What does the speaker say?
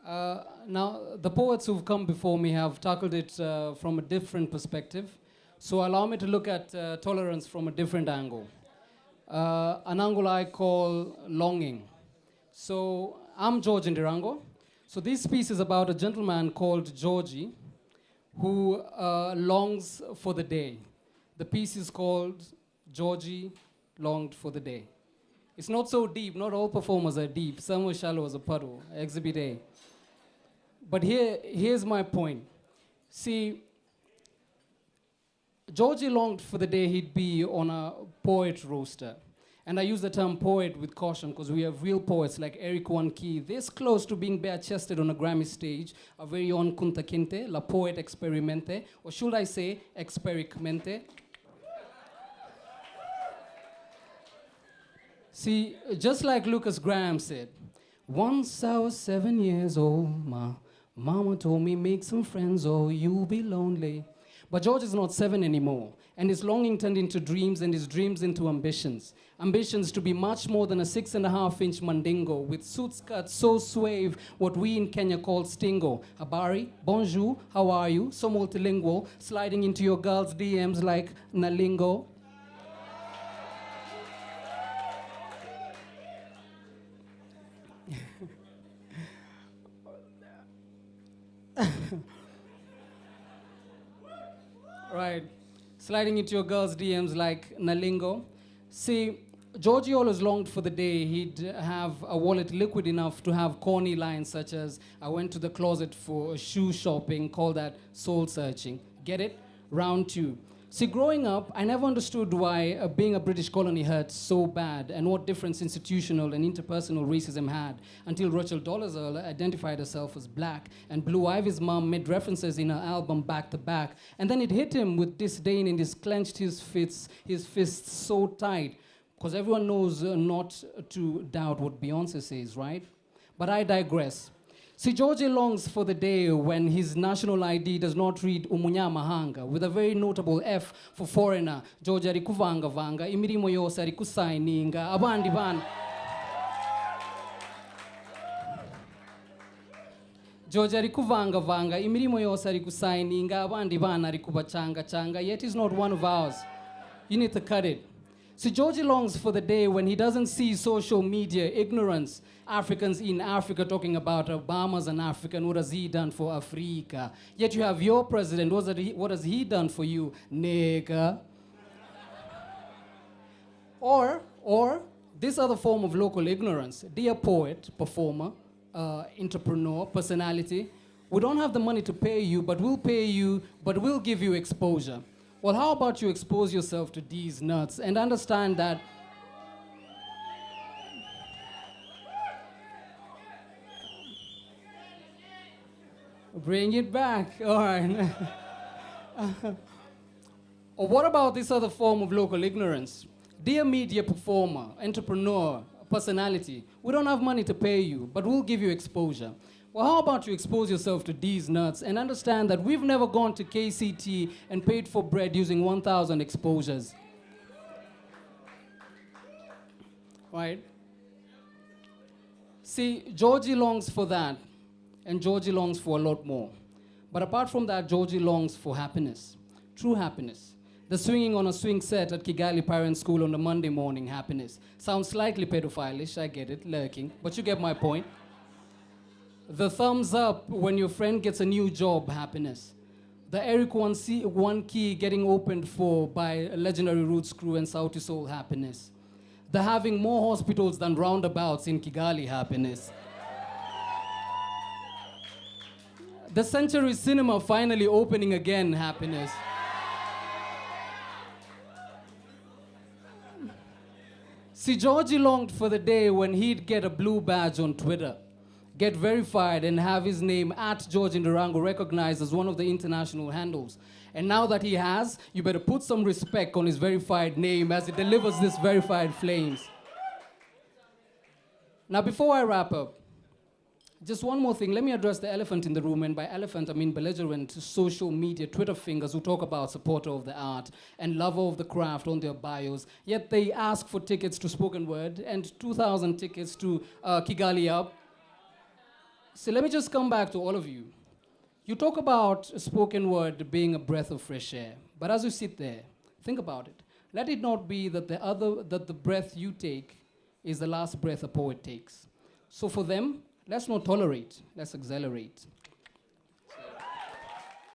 Now, the poets who've come before me have tackled it from a different perspective. So allow me to look at tolerance from a different angle. An angle I call longing. So I'm George Ndirango. So this piece is about a gentleman called Georgie who longs for the day. The piece is called Georgie Longed for the Day. It's not so deep. Not all performers are deep. Some are shallow as a puddle. Exhibit A. But here's my point. See, Georgie longed for the day he'd be on a poet roster. And I use the term poet with caution because we have real poets like Eric Wanki, this close to being bare-chested on a Grammy stage, our very own Kunta Kinte, La Poet Experimente, or should I say, Experimente. See, just like Lucas Graham said, once I was 7 years old, my mama told me make some friends or you'll be lonely. But George is not 7 anymore, and his longing turned into dreams and his dreams into ambitions. Ambitions to be much more than a 6.5-inch mandingo with suits cut so suave, what we in Kenya call stingo. Habari, bonjour, how are you? So multilingual, sliding into your girl's DMs like Nalingo. Right, sliding into your girl's DMs like Nalingo. See, Georgie always longed for the day he'd have a wallet liquid enough to have corny lines such as, I went to the closet for shoe shopping, call that soul searching. Get it? Round 2. See, growing up, I never understood why being a British colony hurt so bad and what difference institutional and interpersonal racism had until Rachel Dolezal identified herself as black and Blue Ivy's mom made references in her album back to back. And then it hit him with disdain and he clenched his fists so tight because everyone knows not to doubt what Beyonce says, right? But I digress. See, Georgie longs for the day when his national ID does not read Umunyamahanga, with a very notable F for foreigner. Georgie ari kuvanga vanga, imirimo yose ari kusaininga, abandi bana. Georgie ari kuvanga vanga, imirimo yose ari kusaininga, abandi bana ari kubachanga changa, yet he's not one of ours. You need to cut it. See, Georgie longs for the day when he doesn't see social media ignorance. Africans in Africa talking about Obama's an African, what has he done for Africa? Yet you have your president, what has he done for you, nigga? Or this other form of local ignorance. Dear poet, performer, entrepreneur, personality, we don't have the money to pay you, but we'll give you exposure. Well, how about you expose yourself to these nuts and understand that bring it back, all right. Or what about this other form of local ignorance? Dear media performer, entrepreneur, personality, we don't have money to pay you, but we'll give you exposure. Well, how about you expose yourself to these nuts and understand that we've never gone to KCT and paid for bread using 1,000 exposures. Right? See, Georgie longs for that, and Georgie longs for a lot more. But apart from that, Georgie longs for happiness, true happiness. The swinging on a swing set at Kigali Parent School on a Monday morning happiness. Sounds slightly pedophilish, I get it, lurking, but you get my point. The thumbs up when your friend gets a new job, happiness. The Eric One Key getting opened for by legendary Roots crew and Sauti Soul, happiness. The having more hospitals than roundabouts in Kigali, happiness. The Century Cinema finally opening again, happiness. See, Georgie longed for the day when he'd get a blue badge on Twitter, get verified and have his name at George Ndirango recognized as one of the international handles. And now that he has, you better put some respect on his verified name as it delivers this verified flames. Now, before I wrap up, just one more thing. Let me address the elephant in the room, and by elephant, I mean belligerent social media Twitter fingers who talk about supporter of the art and lover of the craft on their bios, yet they ask for tickets to spoken word and 2,000 tickets to Kigali Up. So let me just come back to all of you. You talk about spoken word being a breath of fresh air, but as you sit there, think about it. Let it not be that the breath you take is the last breath a poet takes. So for them, let's not tolerate, let's accelerate.